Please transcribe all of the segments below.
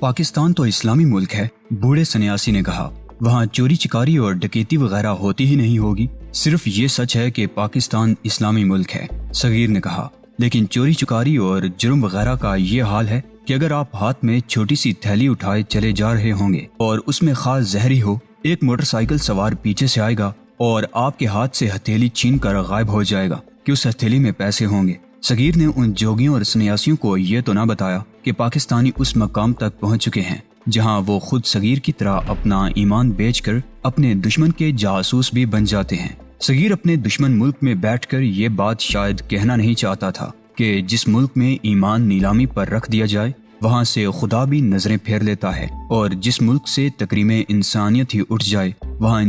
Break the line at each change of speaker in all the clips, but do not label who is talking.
پاکستان تو اسلامی ملک ہے، بوڑھے سنیاسی نے کہا۔ وہاں چوری چکاری اور ڈکیتی وغیرہ ہوتی ہی نہیں ہوگی، صرف یہ سچ ہے کہ پاکستان اسلامی ملک ہے، صغیر نے کہا۔ لیکن چوری چکاری اور جرم وغیرہ کا یہ حال ہے کہ اگر آپ ہاتھ میں چھوٹی سی تھیلی اٹھائے چلے جا رہے ہوں گے اور اس میں خاص زہری ہو، ایک موٹر سائیکل سوار پیچھے سے آئے گا اور آپ کے ہاتھ سے ہتھیلی چھین کر غائب ہو جائے گا کہ اس ہتھیلی میں پیسے ہوں گے۔ صغیر نے ان جوگیوں اور سنیاسیوں کو یہ تو نہ بتایا کہ پاکستانی اس مقام تک پہنچ چکے ہیں جہاں وہ خود صغیر کی طرح اپنا ایمان بیچ کر اپنے دشمن کے جاسوس بھی بن جاتے ہیں۔ صغیر اپنے دشمن ملک میں بیٹھ کر یہ بات شاید کہنا نہیں چاہتا تھا کہ جس ملک میں ایمان نیلامی پر رکھ دیا جائے وہاں سے خدا بھی نظریں پھیر لیتا ہے، اور جس ملک سے تکریم انسانیت ہی اٹھ جائے وہاں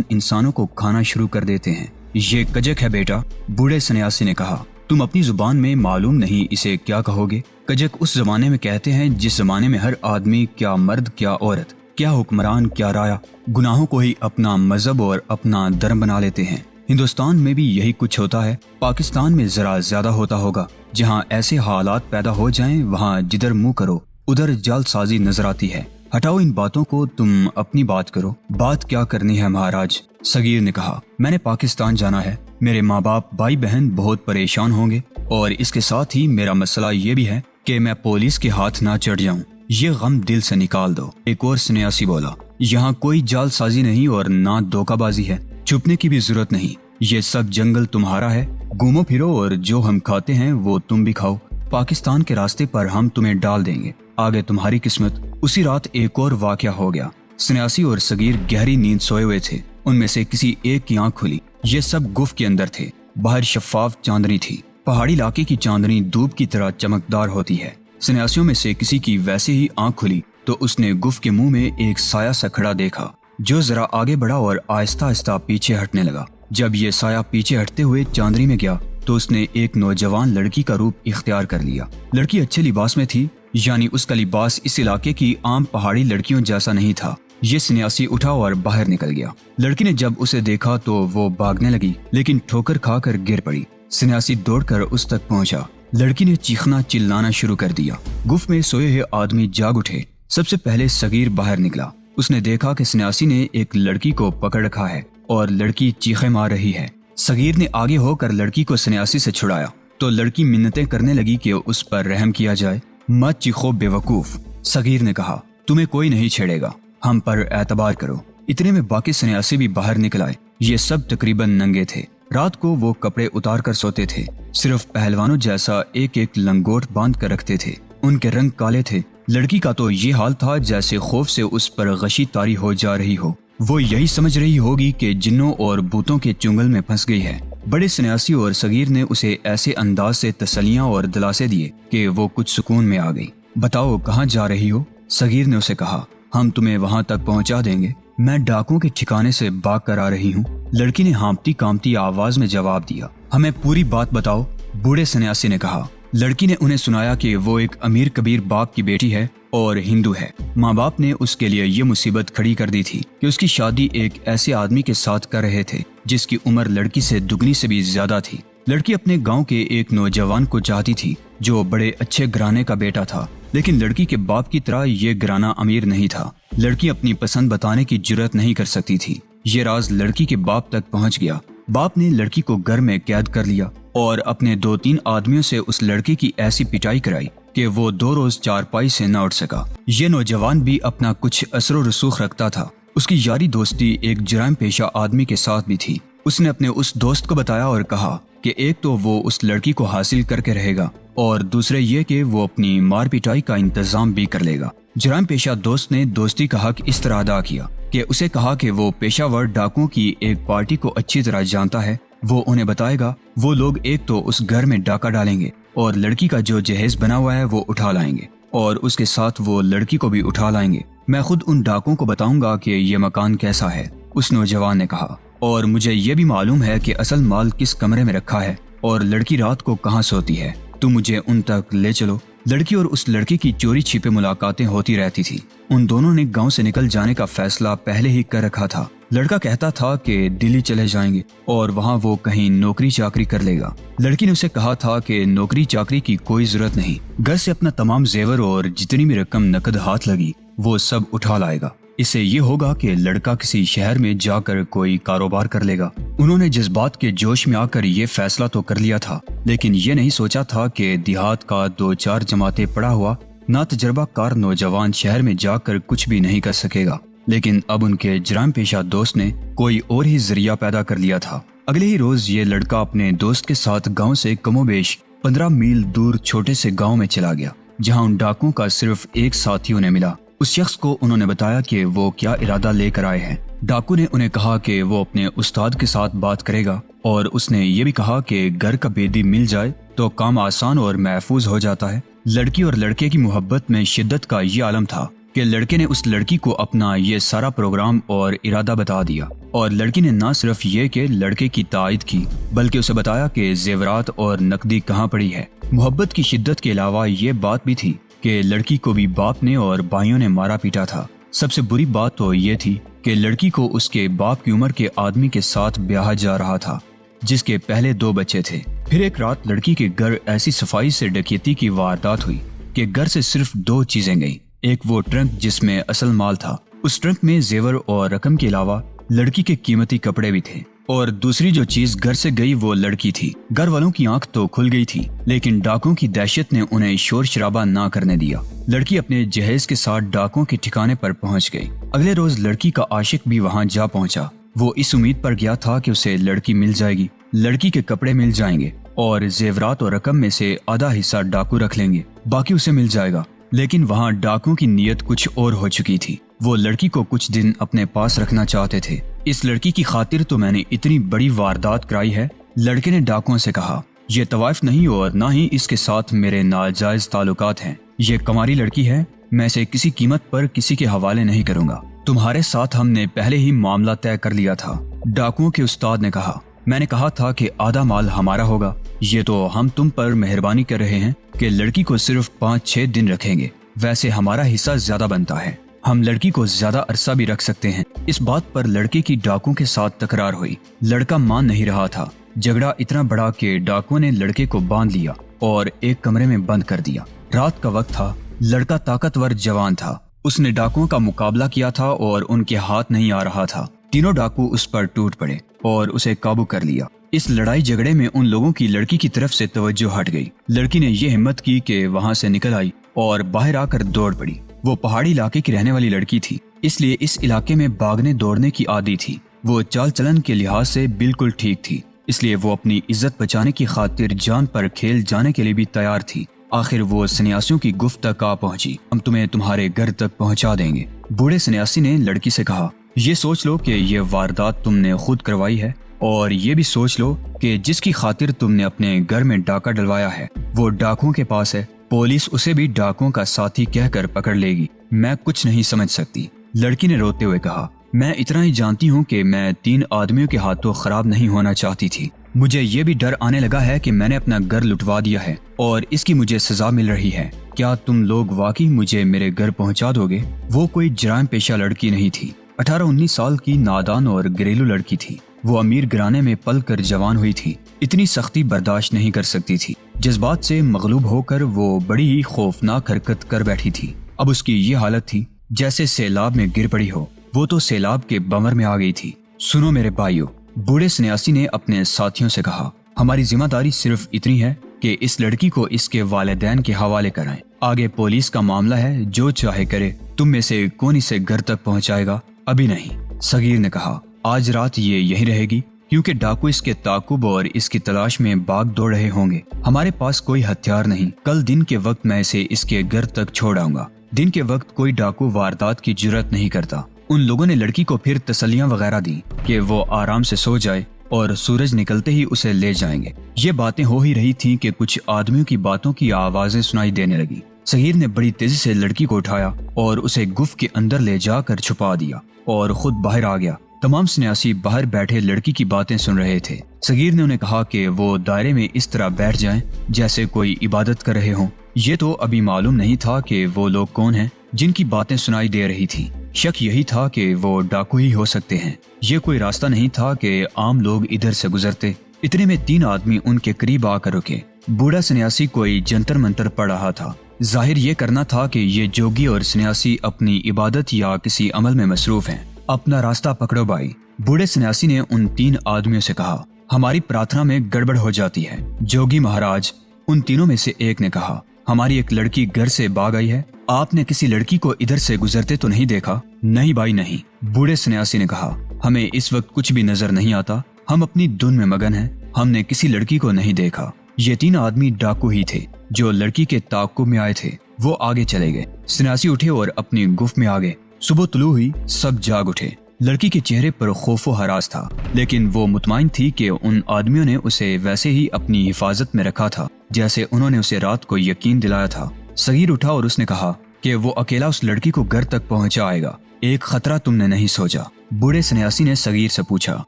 انسانوں کو کھانا شروع کر دیتے ہیں۔ یہ کجک ہے بیٹا، بوڑھے سنیاسی نے کہا۔ تم اپنی زبان میں معلوم نہیں اسے کیا کہو گے۔ کجک اس زمانے میں کہتے ہیں جس زمانے میں ہر آدمی، کیا مرد کیا عورت، کیا حکمران کیا رایا، گناہوں کو ہی اپنا مذہب اور اپنا دھرم بنا لیتے ہیں۔ ہندوستان میں بھی یہی کچھ ہوتا ہے، پاکستان میں ذرا زیادہ ہوتا ہوگا۔ جہاں ایسے حالات پیدا ہو جائیں وہاں جدھر منہ کرو ادھر جعل سازی نظر آتی ہے۔ ہٹاؤ ان باتوں کو، تم اپنی بات کرو۔ بات کیا کرنی ہے مہاراج، صغیر نے کہا۔ میں نے پاکستان جانا ہے، میرے ماں باپ بھائی بہن بہت پریشان ہوں گے، اور اس کے ساتھ ہی میرا مسئلہ یہ بھی ہے کہ میں پولیس کے ہاتھ نہ چڑھ جاؤں۔ یہ غم دل سے نکال دو، ایک اور سنیاسی بولا۔ یہاں کوئی جعل سازی نہیں اور نہ دھوکہ بازی ہے، چھپنے کی بھی ضرورت نہیں۔ یہ سب جنگل تمہارا ہے، گھومو پھرو اور جو ہم کھاتے ہیں وہ تم بھی کھاؤ۔ پاکستان کے راستے پر ہم تمہیں ڈال دیں گے، آگے تمہاری قسمت۔ اسی رات ایک اور واقعہ ہو گیا۔ سنیاسی اور صغیر گہری نیند سوئے ہوئے تھے، ان میں سے کسی ایک کی آنکھ کھلی۔ یہ سب گفت کے اندر تھے، باہر شفاف چاندنی تھی۔ پہاڑی علاقے کی چاندنی دھوپ کی طرح چمکدار ہوتی ہے۔ سنیاسیوں میں سے کسی کی ویسے ہی آنکھ کھلی تو اس نے گفت کے منہ میں ایک سایہ سا کھڑا دیکھا جو ذرا آگے بڑھا اور آہستہ آہستہ پیچھے ہٹنے لگا۔ جب یہ سایہ پیچھے ہٹتے ہوئے چاندنی میں گیا تو اس نے ایک نوجوان لڑکی کا روپ اختیار کر لیا۔ لڑکی اچھے لباس میں تھی، یعنی اس کا لباس اس علاقے کی عام پہاڑی لڑکیوں جیسا نہیں تھا۔ یہ سنیاسی اٹھا اور باہر نکل گیا۔ لڑکی نے جب اسے دیکھا تو وہ بھاگنے لگی لیکن ٹھوکر کھا کر گر پڑی۔ سنیاسی دوڑ کر اس تک پہنچا۔ لڑکی نے چیخنا چلانا شروع کر دیا۔ گفت میں سوئے ہوئے آدمی جاگ اٹھے۔ سب سے پہلے صغیر باہر نکلا۔ اس نے دیکھا کہ سنیاسی نے ایک لڑکی کو پکڑ رکھا ہے اور لڑکی چیخیں مار رہی ہے۔ صغیر نے آگے ہو کر لڑکی کو سنیاسی سے چھڑایا تو لڑکی منتیں کرنے لگی کہ اس پر رحم کیا جائے۔ مت چیخو بے وقوف، صغیر نے کہا، تمہیں کوئی نہیں چھیڑے گا، ہم پر اعتبار کرو۔ اتنے میں باقی سنیاسی بھی باہر نکل آئے۔ یہ سب تقریباً ننگے تھے۔ رات کو وہ کپڑے اتار کر سوتے تھے، صرف پہلوانوں جیسا ایک ایک لنگوٹ باندھ کر رکھتے تھے۔ ان کے رنگ کالے تھے۔ لڑکی کا تو یہ حال تھا جیسے خوف سے اس پر غشی طاری ہو جا رہی ہو۔ وہ یہی سمجھ رہی ہوگی کہ جنوں اور بھوتوں کے چنگل میں پھنس گئی ہے۔ بڑے سنیاسی اور صغیر نے اسے ایسے انداز سے تسلیاں اور دلاسے دیے کہ وہ کچھ سکون میں آ گئی۔ بتاؤ کہاں جا رہی ہو، صغیر نے اسے کہا۔ ہم تمہیں وہاں تک پہنچا دیں گے، میں ڈاکوں کے ٹھکانے سے بھاگ کر آ رہی ہوں۔ لڑکی نے ہانپتی کانپتی آواز میں جواب دیا۔ ہمیں پوری بات بتاؤ، بوڑھے سنیاسی نے کہا۔ لڑکی نے انہیں سنایا کہ وہ ایک امیر کبیر باپ کی بیٹی ہے اور ہندو ہے۔ ماں باپ نے اس کے لیے یہ مصیبت کھڑی کر دی تھی کہ اس کی شادی ایک ایسے آدمی کے ساتھ کر رہے تھے جس کی عمر لڑکی سے دگنی سے بھی زیادہ تھی۔ لڑکی اپنے گاؤں کے ایک نوجوان کو چاہتی تھی جو بڑے اچھے گھرانے کا بیٹا تھا، لیکن لڑکی کے باپ کی طرح یہ گھرانہ امیر نہیں تھا۔ لڑکی اپنی پسند بتانے کی جرات نہیں کر سکتی تھی۔ یہ راز لڑکی کے باپ تک پہنچ گیا۔ باپ نے لڑکی کو گھر میں قید کر لیا اور اپنے 2-3 آدمیوں سے اس لڑکی کی ایسی پٹائی کرائی کہ وہ 2 روز چارپائی سے نہ اٹھ سکا۔ یہ نوجوان بھی اپنا کچھ اثر و رسوخ رکھتا تھا۔ اس کی یاری دوستی ایک جرائم پیشہ آدمی کے ساتھ بھی تھی۔ اس نے اپنے اس دوست کو بتایا اور کہا کہ ایک تو وہ اس لڑکی کو حاصل کر کے رہے گا اور دوسرے یہ کہ وہ اپنی مار پٹائی کا انتظام بھی کر لے گا۔ جرائم پیشہ دوست نے دوستی کا حق اس طرح ادا کیا کہ اسے کہا کہ وہ پیشہ ور ڈاکوں کی ایک پارٹی کو اچھی طرح جانتا ہے، وہ انہیں بتائے گا۔ وہ لوگ ایک تو اس گھر میں ڈاکہ ڈالیں گے اور لڑکی کا جو جہیز بنا ہوا ہے وہ اٹھا لائیں گے، اور اس کے ساتھ وہ لڑکی کو بھی اٹھا لائیں گے۔ میں خود ان ڈاکوں کو بتاؤں گا کہ یہ مکان کیسا ہے، اس نوجوان نے کہا، اور مجھے یہ بھی معلوم ہے کہ اصل مال کس کمرے میں رکھا ہے اور لڑکی رات کو کہاں سوتی ہے۔ تم مجھے ان تک لے چلو۔ لڑکی اور اس لڑکے کی چوری چھپے ملاقاتیں ہوتی رہتی تھی۔ ان دونوں نے گاؤں سے نکل جانے کا فیصلہ پہلے ہی کر رکھا تھا۔ لڑکا کہتا تھا کہ دلی چلے جائیں گے اور وہاں وہ کہیں نوکری چاکری کر لے گا۔ لڑکی نے اسے کہا تھا کہ نوکری چاکری کی کوئی ضرورت نہیں، گھر سے اپنا تمام زیور اور جتنی بھی رقم نقد ہاتھ لگی وہ سب اٹھا لائے گا۔ اس سے یہ ہوگا کہ لڑکا کسی شہر میں جا کر کوئی کاروبار کر لے گا۔ انہوں نے جذبات کے جوش میں آ کر یہ فیصلہ تو کر لیا تھا، لیکن یہ نہیں سوچا تھا کہ دیہات کا 2-4 جماعتیں پڑھا ہوا نا تجربہ کار نوجوان شہر میں جا کر کچھ بھی نہیں کر سکے گا۔ لیکن اب ان کے جرائم پیشہ دوست نے کوئی اور ہی ذریعہ پیدا کر لیا تھا۔ اگلے ہی روز یہ لڑکا اپنے دوست کے ساتھ گاؤں سے کم و بیش 15 میل دور چھوٹے سے گاؤں میں چلا گیا، جہاں ان ڈاکوؤں کا صرف ایک ساتھی انہیں ملا۔ اس شخص کو انہوں نے بتایا کہ وہ کیا ارادہ لے کر آئے ہیں۔ ڈاکو نے انہیں کہا کہ وہ اپنے استاد کے ساتھ بات کرے گا، اور اس نے یہ بھی کہا کہ گھر کا بیدی مل جائے تو کام آسان اور محفوظ ہو جاتا ہے۔ لڑکی اور لڑکے کی محبت میں شدت کا یہ عالم تھا کہ لڑکے نے اس لڑکی کو اپنا یہ سارا پروگرام اور ارادہ بتا دیا، اور لڑکی نے نہ صرف یہ کہ لڑکے کی تائید کی بلکہ اسے بتایا کہ زیورات اور نقدی کہاں پڑی ہے۔ محبت کی شدت کے علاوہ یہ بات بھی تھی کہ لڑکی کو بھی باپ نے اور بھائیوں نے مارا پیٹا تھا۔ سب سے بری بات تو یہ تھی کہ لڑکی کو اس کے باپ کی عمر کے آدمی کے ساتھ بیاہا جا رہا تھا، جس کے پہلے 2 بچے تھے۔ پھر ایک رات لڑکی کے گھر ایسی صفائی سے ڈکیتی کی واردات ہوئی کہ گھر سے صرف 2 چیزیں گئیں۔ ایک وہ ٹرنک جس میں اصل مال تھا، اس ٹرنک میں زیور اور رقم کے علاوہ لڑکی کے قیمتی کپڑے بھی تھے، اور دوسری جو چیز گھر سے گئی وہ لڑکی تھی۔ گھر والوں کی آنکھ تو کھل گئی تھی، لیکن ڈاکوؤں کی دہشت نے انہیں شور شرابہ نہ کرنے دیا۔ لڑکی اپنے جہیز کے ساتھ ڈاکوؤں کے ٹھکانے پر پہنچ گئی۔ اگلے روز لڑکی کا عاشق بھی وہاں جا پہنچا۔ وہ اس امید پر گیا تھا کہ اسے لڑکی مل جائے گی، لڑکی کے کپڑے مل جائیں گے اور زیورات اور رقم میں سے آدھا حصہ ڈاکو رکھ لیں گے، باقی اسے مل جائے گا۔ لیکن وہاں ڈاکوؤں کی نیت کچھ اور ہو چکی تھی۔ وہ لڑکی کو کچھ دن اپنے پاس رکھنا چاہتے تھے۔ اس لڑکی کی خاطر تو میں نے اتنی بڑی واردات کرائی ہے، لڑکے نے ڈاکوؤں سے کہا۔ یہ طوائف نہیں اور نہ ہی اس کے ساتھ میرے ناجائز تعلقات ہیں۔ یہ کماری لڑکی ہے، میں اسے کسی قیمت پر کسی کے حوالے نہیں کروں گا۔ تمہارے ساتھ ہم نے پہلے ہی معاملہ طے کر لیا تھا، ڈاکوؤں کے استاد نے کہا۔ میں نے کہا تھا کہ آدھا مال ہمارا ہوگا۔ یہ تو ہم تم پر مہربانی کر رہے ہیں کہ لڑکی کو صرف 5-6 دن رکھیں گے، ویسے ہمارا حصہ زیادہ بنتا ہے، ہم لڑکی کو زیادہ عرصہ بھی رکھ سکتے ہیں۔ اس بات پر لڑکے کی ڈاکوؤں کے ساتھ تکرار ہوئی۔ لڑکا مان نہیں رہا تھا۔ جھگڑا اتنا بڑا کہ ڈاکوؤں نے لڑکے کو باندھ لیا اور ایک کمرے میں بند کر دیا۔ رات کا وقت تھا۔ لڑکا طاقتور جوان تھا، اس نے ڈاکوؤں کا مقابلہ کیا تھا اور ان کے ہاتھ نہیں آ رہا تھا۔ تینوں ڈاکو اس پر ٹوٹ پڑے اور اسے قابو کر لیا۔ اس لڑائی جھگڑے میں ان لوگوں کی لڑکی کی طرف سے توجہ ہٹ گئی۔ لڑکی نے یہ ہمت کی کہ وہاں سے نکل آئی اور باہر آ کر دوڑ پڑی۔ وہ پہاڑی علاقے کی رہنے والی لڑکی تھی، اس لیے اس علاقے میں بھاگنے دوڑنے کی عادی تھی۔ وہ چال چلن کے لحاظ سے بالکل ٹھیک تھی، اس لیے وہ اپنی عزت بچانے کی خاطر جان پر کھیل جانے کے لیے بھی تیار تھی۔ آخر وہ سنیاسیوں کی گفت تک آ پہنچی۔ ہم تمہیں تمہارے گھر تک پہنچا دیں گے، بوڑھے سنیاسی نے لڑکی سے کہا۔ یہ سوچ لو کہ یہ واردات تم نے خود کروائی ہے، اور یہ بھی سوچ لو کہ جس کی خاطر تم نے اپنے گھر میں ڈاکہ ڈلوایا ہے وہ ڈاکوؤں کے پاس ہے۔ پولیس اسے بھی ڈاکوؤں کا ساتھی کہہ کر پکڑ لے گی۔ میں کچھ نہیں سمجھ سکتی، لڑکی نے روتے ہوئے کہا۔ میں اتنا ہی جانتی ہوں کہ میں 3 آدمیوں کے ہاتھوں خراب نہیں ہونا چاہتی تھی۔ مجھے یہ بھی ڈر آنے لگا ہے کہ میں نے اپنا گھر لٹوا دیا ہے اور اس کی مجھے سزا مل رہی ہے۔ کیا تم لوگ واقعی مجھے میرے گھر پہنچا دو گے؟ وہ کوئی جرائم پیشہ لڑکی نہیں تھی، 18-19 سال کی نادان اور گھریلو لڑکی تھی۔ وہ امیر گھرانے میں پل کر جوان ہوئی تھی، اتنی سختی برداشت نہیں کر سکتی تھی۔ جذبات سے مغلوب ہو کر وہ بڑی ہی خوفناک حرکت کر بیٹھی تھی۔ اب اس کی یہ حالت تھی جیسے سیلاب میں گر پڑی ہو۔ وہ تو سیلاب کے بمر میں آ گئی تھی۔ سنو میرے بھائیو، بوڑھے سنیاسی نے اپنے ساتھیوں سے کہا، ہماری ذمہ داری صرف اتنی ہے کہ اس لڑکی کو اس کے والدین کے حوالے کرائیں۔ آگے پولیس کا معاملہ ہے، جو چاہے کرے۔ تم میں سے کون اسے گھر تک پہنچائے گا؟ ابھی نہیں، صغیر نے کہا۔ آج رات یہ یہیں رہے گی، کیونکہ ڈاکو اس کے تعاقب اور اس کی تلاش میں بھاگ دوڑ رہے ہوں گے۔ ہمارے پاس کوئی ہتھیار نہیں۔ کل دن کے وقت میں اسے اس کے گھر تک چھوڑ آؤں گا۔ دن کے وقت کوئی ڈاکو واردات کی جرات نہیں کرتا۔ ان لوگوں نے لڑکی کو پھر تسلیاں وغیرہ دی کہ وہ آرام سے سو جائے اور سورج نکلتے ہی اسے لے جائیں گے۔ یہ باتیں ہو ہی رہی تھیں کہ کچھ آدمیوں کی باتوں کی آوازیں سنائی دینے لگی۔ صغیر نے بڑی تیزی سے لڑکی کو اٹھایا اور اسے گفت کے اندر لے جا کر چھپا دیا اور خود باہر آ گیا۔ تمام سنیاسی باہر بیٹھے لڑکی کی باتیں سن رہے تھے۔ صغیر نے انہیں کہا کہ وہ دائرے میں اس طرح بیٹھ جائیں جیسے کوئی عبادت کر رہے ہوں۔ یہ تو ابھی معلوم نہیں تھا کہ وہ لوگ کون ہیں جن کی باتیں سنائی دے رہی تھی۔ شک یہی تھا کہ وہ ڈاکو ہی ہو سکتے ہیں، یہ کوئی راستہ نہیں تھا کہ عام لوگ ادھر سے گزرتے۔ اتنے میں 3 آدمی ان کے قریب آ کر رکے۔ بوڑھا سنیاسی کوئی جنتر منتر پڑھ رہا تھا، ظاہر یہ کرنا تھا کہ یہ جوگی اور سنیاسی اپنی عبادت یا کسی عمل میں مصروف ہیں۔ اپنا راستہ پکڑو بھائی، بوڑھے سنیاسی نے ان 3 آدمیوں سے کہا، ہماری پرارتھنا میں گڑبڑ ہو جاتی ہے۔ جوگی مہاراج، ان تینوں میں سے ایک نے کہا، ہماری ایک لڑکی گھر سے بھاگ آئی ہے، آپ نے کسی لڑکی کو ادھر سے گزرتے تو نہیں دیکھا؟ نہیں بھائی نہیں، بوڑھے سنیاسی نے کہا، ہمیں اس وقت کچھ بھی نظر نہیں آتا، ہم اپنی دھن میں مگن ہیں، ہم نے کسی لڑکی کو نہیں دیکھا۔ یہ 3 آدمی ڈاکو ہی تھے جو لڑکی کے تعاقب میں آئے تھے۔ وہ آگے چلے گئے، سنیاسی اٹھے اور اپنی گفت میں آگے۔ صبح طلوع ہوئی، سب جاگ اٹھے۔ لڑکی کے چہرے پر خوف و ہراس تھا، لیکن وہ مطمئن تھی کہ ان آدمیوں نے اسے ویسے ہی اپنی حفاظت میں رکھا تھا جیسے انہوں نے اسے رات کو یقین دلایا تھا۔ صغیر اٹھا اور اس نے کہا کہ وہ اکیلا اس لڑکی کو گھر تک پہنچا آئے گا، ایک خطرہ تم نے نہیں سوچا؟ بوڑھے سنیاسی نے صغیر سے پوچھا،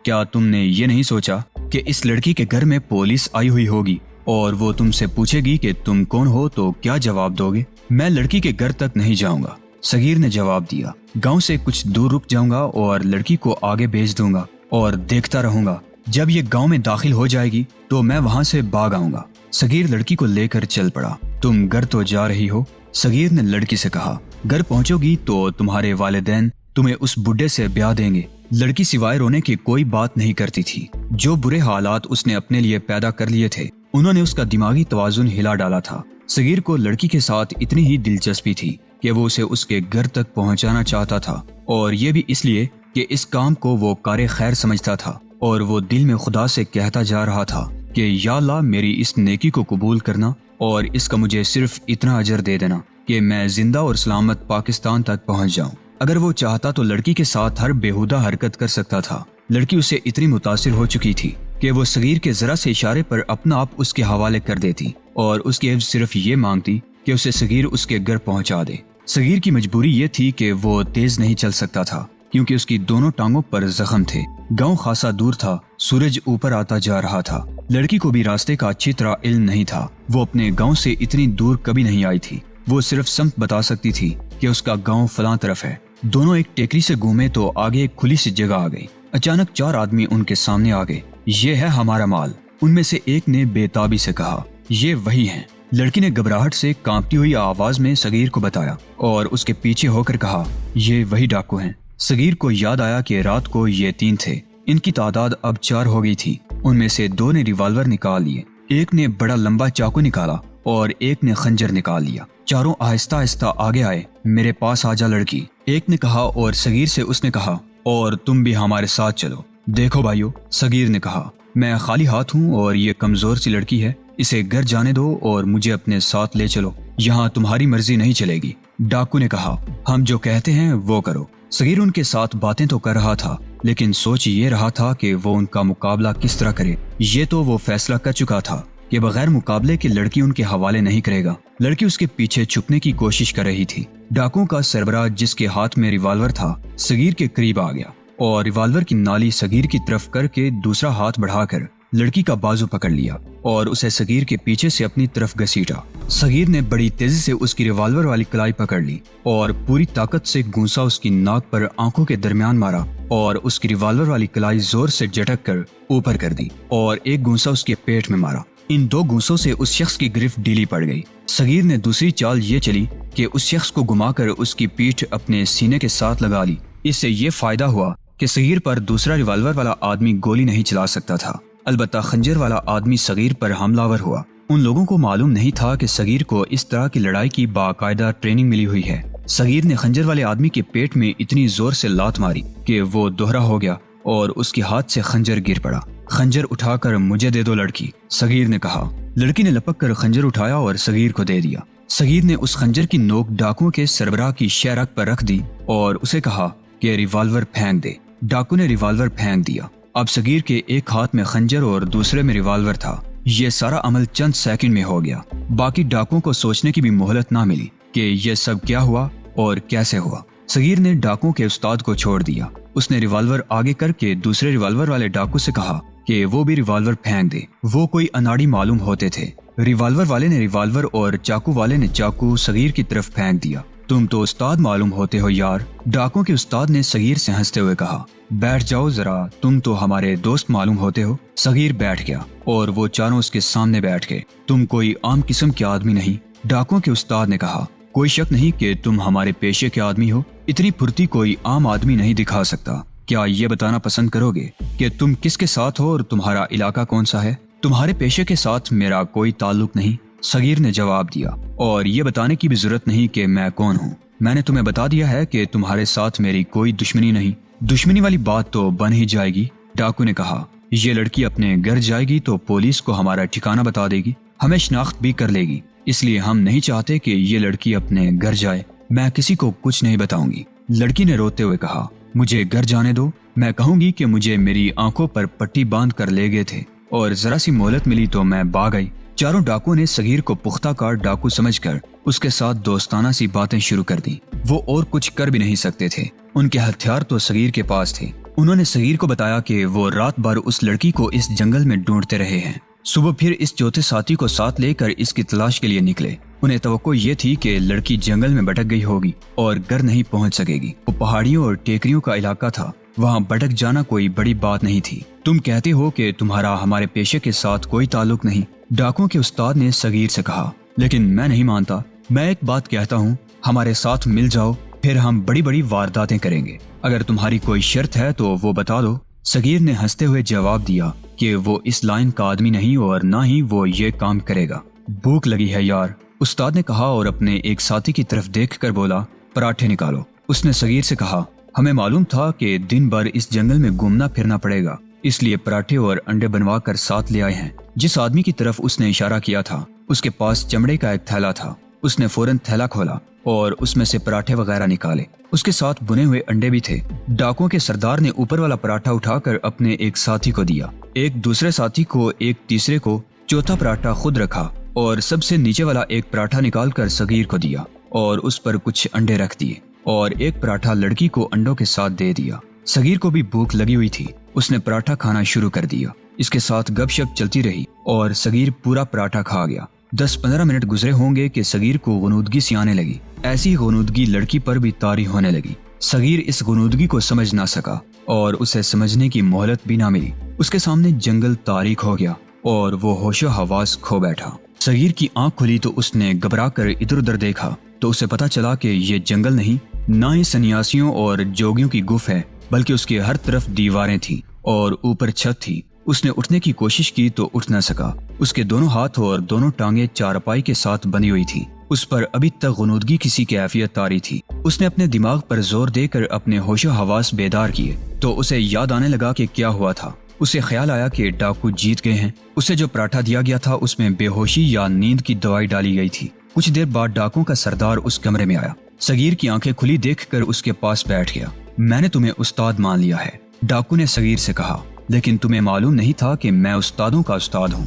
کیا تم نے یہ نہیں سوچا کہ اس لڑکی کے گھر میں پولیس آئی ہوئی ہوگی اور وہ تم سے پوچھے گی کہ تم کون ہو تو کیا جواب دو گے؟ میں لڑکی کے گھر تک نہیں جاؤں گا، صغیر نے جواب دیا، گاؤں سے کچھ دور رک جاؤں گا اور لڑکی کو آگے بھیج دوں گا اور دیکھتا رہوں گا، جب یہ گاؤں میں داخل ہو جائے گی تو میں وہاں سے بھاگ آؤں گا۔ صغیر لڑکی کو لے کر چل پڑا۔ تم گھر تو جا رہی ہو؟ صغیر نے لڑکی سے کہا، گھر پہنچو گی تو تمہارے والدین تمہیں اس بڈھے سے بیاہ دیں گے۔ لڑکی سوائے رونے کی کوئی بات نہیں کرتی تھی۔ جو برے حالات اس نے اپنے لیے پیدا کر لیے تھے انہوں نے اس کا دماغی توازن ہلا ڈالا تھا۔ صغیر کو لڑکی کے ساتھ اتنی ہی دلچسپی تھی کہ وہ اسے اس کے گھر تک پہنچانا چاہتا تھا، اور یہ بھی اس لیے کہ اس کام کو وہ کار خیر سمجھتا تھا، اور وہ دل میں خدا سے کہتا جا رہا تھا کہ یا اللہ میری اس نیکی کو قبول کرنا اور اس کا مجھے صرف اتنا اجر دے دینا کہ میں زندہ اور سلامت پاکستان تک پہنچ جاؤں۔ اگر وہ چاہتا تو لڑکی کے ساتھ ہر بےہودہ حرکت کر سکتا تھا۔ لڑکی اسے اتنی متاثر ہو چکی تھی کہ وہ صغیر کے ذرا سے اشارے پر اپنا آپ اس کے حوالے کر دیتی اور اس کی عوض صرف یہ مانگتی کہ اسے صغیر اس کے گھر پہنچا دے۔ صغیر کی مجبوری یہ تھی کہ وہ تیز نہیں چل سکتا تھا کیونکہ اس کی دونوں ٹانگوں پر زخم تھے۔ گاؤں خاصا دور تھا، سورج اوپر آتا جا رہا تھا۔ لڑکی کو بھی راستے کا اچھی طرح علم نہیں تھا، وہ اپنے گاؤں سے اتنی دور کبھی نہیں آئی تھی۔ وہ صرف سمت بتا سکتی تھی کہ اس کا گاؤں فلاں طرف ہے۔ دونوں ایک ٹیکری سے گھومے تو آگے ایک کھلی سی جگہ آ گئی۔ اچانک 4 آدمی ان کے سامنے آ گئے۔ یہ ہے ہمارا مال، ان میں سے ایک نے بے تابی سے کہا۔ یہ وہی ہیں۔ لڑکی نے گھبراہٹ سے کانپتی ہوئی آواز میں صغیر کو بتایا اور اس کے پیچھے ہو کر کہا، یہ وہی ڈاکو ہیں۔ صغیر کو یاد آیا کہ رات کو یہ 3 تھے، ان کی تعداد اب 4 ہو گئی تھی۔ ان میں سے 2 نے ریوالور نکال لیے، ایک نے بڑا لمبا چاقو نکالا اور ایک نے خنجر نکال لیا۔ چاروں آہستہ آہستہ آگے آئے۔ میرے پاس آ جا لڑکی، ایک نے کہا، اور صغیر سے اس نے کہا، اور تم بھی ہمارے ساتھ چلو۔ دیکھو بھائیو، صغیر نے کہا، میں خالی ہاتھ ہوں اور یہ کمزور سی لڑکی ہے، اسے گھر جانے دو اور مجھے اپنے ساتھ لے چلو، یہاں تمہاری مرضی نہیں چلے گی۔ ڈاکو نے کہا، ہم جو کہتے ہیں وہ کرو۔ صغیر ان کے ساتھ باتیں تو کر رہا تھا لیکن سوچ یہ رہا تھا کہ وہ ان کا مقابلہ کس طرح کرے۔ یہ تو وہ فیصلہ کر چکا تھا کہ بغیر مقابلے کے لڑکی ان کے حوالے نہیں کرے گا۔ لڑکی اس کے پیچھے چھپنے کی کوشش کر رہی تھی۔ ڈاکوؤں کا سربراہ جس کے ہاتھ میں ریوالور تھا صغیر کے قریب آ گیا اور ریوالور کی نالی صغیر کی طرف کر کے دوسرا ہاتھ بڑھا کر لڑکی کا بازو پکڑ لیا اور اسے صغیر کے پیچھے سے اپنی طرف گھسیٹا۔ صغیر نے بڑی تیزی سے اس کی ریوالور والی کلائی پکڑ لی اور پوری طاقت سے گونسا اس کی ناک پر آنکھوں کے درمیان مارا اور اس کی ریوالور والی کلائی زور سے جھٹک کر اوپر کر دی اور ایک گونسا اس کے پیٹ میں مارا۔ ان 2 گونسوں سے اس شخص کی گرفت ڈھیلی پڑ گئی۔ صغیر نے دوسری چال یہ چلی کہ اس شخص کو گھما کر اس کی پیٹھ اپنے سینے کے ساتھ لگا لی۔ اس سے یہ فائدہ ہوا کہ صغیر پر دوسرا ریوالور والا آدمی گولی نہیں چلا سکتا تھا، البتہ خنجر والا آدمی صغیر پر حملہ آور ہوا۔ ان لوگوں کو معلوم نہیں تھا کہ صغیر کو اس طرح کی لڑائی کی باقاعدہ ٹریننگ ملی ہوئی ہے۔ صغیر نے خنجر والے آدمی کے پیٹ میں اتنی زور سے لات ماری کہ وہ دوہرا ہو گیا اور اس کے ہاتھ سے خنجر گر پڑا۔ خنجر اٹھا کر مجھے دے دو لڑکی، صغیر نے کہا۔ لڑکی نے لپک کر خنجر اٹھایا اور صغیر کو دے دیا۔ صغیر نے اس خنجر کی نوک ڈاکوؤں کے سربراہ کی شہرک پر رکھ دی اور اسے کہا کہ ریوالور پھینک دے۔ ڈاکو نے ریوالور پھینک دیا۔ اب صغیر کے ایک ہاتھ میں خنجر اور دوسرے میں ریوالور تھا۔ یہ سارا عمل چند سیکنڈ میں ہو گیا۔ باقی ڈاکوؤں کو سوچنے کی بھی مہلت نہ ملی کہ یہ سب کیا ہوا اور کیسے ہوا۔ صغیر نے ڈاکوؤں کے استاد کو چھوڑ دیا۔ اس نے ریوالور آگے کر کے دوسرے ریوالور والے ڈاکو سے کہا کہ وہ بھی ریوالور پھینک دے۔ وہ کوئی اناڑی معلوم ہوتے تھے۔ ریوالور والے نے ریوالور اور چاقو والے نے چاقو صغیر کی طرف پھینک دیا۔ تم تو استاد معلوم ہوتے ہو یار، ڈاکوں کے استاد نے صغیر سے ہنستے ہوئے کہا۔ بیٹھ جاؤ ذرا، تم تو ہمارے دوست معلوم ہوتے ہو۔ صغیر بیٹھ گیا اور وہ چاروں اس کے سامنے بیٹھ گئے۔ تم کوئی عام قسم کے آدمی نہیں، ڈاکوں کے استاد نے کہا۔ کوئی شک نہیں کہ تم ہمارے پیشے کے آدمی ہو، اتنی پھرتی کوئی عام آدمی نہیں دکھا سکتا۔ کیا یہ بتانا پسند کرو گے کہ تم کس کے ساتھ ہو اور تمہارا علاقہ کون سا ہے؟ تمہارے پیشے کے ساتھ میرا کوئی تعلق نہیں، صغیر نے جواب دیا، اور یہ بتانے کی بھی ضرورت نہیں کہ میں کون ہوں۔ میں نے تمہیں بتا دیا ہے کہ تمہارے ساتھ میری کوئی دشمنی نہیں۔ دشمنی والی بات تو بن ہی جائے گی، ڈاکو نے کہا۔ یہ لڑکی اپنے گھر جائے گی تو پولیس کو ہمارا ٹھکانہ بتا دے گی، ہمیں شناخت بھی کر لے گی، اس لیے ہم نہیں چاہتے کہ یہ لڑکی اپنے گھر جائے۔ میں کسی کو کچھ نہیں بتاؤں گی، لڑکی نے روتے ہوئے کہا۔ مجھے گھر جانے دو، میں کہوں گی کہ مجھے میری آنکھوں پر پٹی باندھ کر لے گئے تھے اور ذرا سی مہلت ملی تو میں بھاگ گئی۔ چاروں ڈاکو نے صغیر کو پختہ کار ڈاکو سمجھ کر اس کے ساتھ دوستانہ سی باتیں شروع کر دیں۔ وہ اور کچھ کر بھی نہیں سکتے تھے، ان کے ہتھیار تو صغیر کے پاس تھے۔ انہوں نے صغیر کو بتایا کہ وہ رات بھر اس لڑکی کو اس جنگل میں ڈھونڈتے رہے ہیں۔ صبح پھر اس چوتھے ساتھی کو ساتھ لے کر اس کی تلاش کے لیے نکلے۔ انہیں توقع یہ تھی کہ لڑکی جنگل میں بھٹک گئی ہوگی اور گھر نہیں پہنچ سکے گی۔ وہ پہاڑیوں اور ٹیکریوں کا علاقہ تھا، وہاں بھٹک جانا کوئی بڑی بات نہیں تھی۔ تم کہتے ہو کہ تمہارا ہمارے پیشے کے ساتھ کوئی تعلق نہیں، ڈاکوں کے استاد نے صغیر سے کہا، لیکن میں نہیں مانتا۔ میں ایک بات کہتا ہوں، ہمارے ساتھ مل جاؤ، پھر ہم بڑی بڑی وارداتیں کریں گے۔ اگر تمہاری کوئی شرط ہے تو وہ بتا دو۔ صغیر نے ہنستے ہوئے جواب دیا کہ وہ اس لائن کا آدمی نہیں اور نہ ہی وہ یہ کام کرے گا۔ بھوک لگی ہے یار، استاد نے کہا اور اپنے ایک ساتھی کی طرف دیکھ کر بولا، پراٹھے نکالو۔ اس نے صغیر سے کہا، ہمیں معلوم تھا کہ دن بھر اس جنگل میں گھومنا پھرنا پڑے گا، اس لیے پراٹھے اور انڈے بنوا کر ساتھ لے آئے ہیں۔ جس آدمی کی طرف اس نے اشارہ کیا تھا اس کے پاس چمڑے کا ایک تھیلا تھا۔ اس نے فوراً تھیلا کھولا اور اس میں سے پراٹھے وغیرہ نکالے، اس کے ساتھ بنے ہوئے انڈے بھی تھے۔ ڈاکوں کے سردار نے اوپر والا پراٹھا اٹھا کر اپنے ایک ساتھی کو دیا، ایک دوسرے ساتھی کو، ایک تیسرے کو، چوتھا پراٹھا خود رکھا اور سب سے نیچے والا ایک پراٹھا نکال کر صغیر کو دیا اور اس پر کچھ انڈے رکھ دیے اور ایک پراٹھا لڑکی کو انڈوں کے ساتھ دے دیا۔ صغیر کو بھی بھوک لگی ہوئی تھی، اس نے پراٹھا کھانا شروع کر دیا۔ اس کے ساتھ گپ شپ چلتی رہی اور صغیر پورا پراٹھا کھا گیا۔ 10-15 منٹ گزرے ہوں گے کہ صغیر کو غنودگی سی آنے لگی۔ ایسی غنودگی لڑکی پر بھی طاری ہونے لگی۔ صغیر اس غنودگی کو سمجھ نہ سکا اور اسے سمجھنے کی مہلت بھی نہ ملی۔ اس کے سامنے جنگل تاریک ہو گیا اور وہ ہوش و حواس کھو بیٹھا۔ صغیر کی آنکھ کھلی تو اس نے گھبرا کر ادھر ادھر دیکھا تو اسے پتا چلا کہ یہ جنگل نہیں، نہ ہی سنیاسیوں اور جوگیوں کی گف ہے، بلکہ اس کے ہر طرف دیواریں تھیں اور اوپر چھت تھی۔ اس نے اٹھنے کی کوشش کی تو اٹھ نہ سکا۔ اس کے دونوں ہاتھ اور دونوں ٹانگیں چارپائی کے ساتھ بندھی ہوئی تھی۔ اس پر ابھی تک غنودگی کسی کیفیت طاری تھی۔ اس نے اپنے دماغ پر زور دے کر اپنے ہوش و حواس بیدار کیے تو اسے یاد آنے لگا کہ کیا ہوا تھا۔ اسے خیال آیا کہ ڈاکو جیت گئے ہیں۔ اسے جو پراٹھا دیا گیا تھا اس میں بے ہوشی یا نیند کی دوائی ڈالی گئی تھی۔ کچھ دیر بعد ڈاکوں کا سردار اس کمرے میں آیا۔ صغیر کی آنکھیں کھلی دیکھ کر اس کے پاس بیٹھ گیا۔ میں نے تمہیں استاد مان لیا ہے، ڈاکو نے صغیر سے کہا، لیکن تمہیں معلوم نہیں تھا کہ میں استادوں کا استاد ہوں۔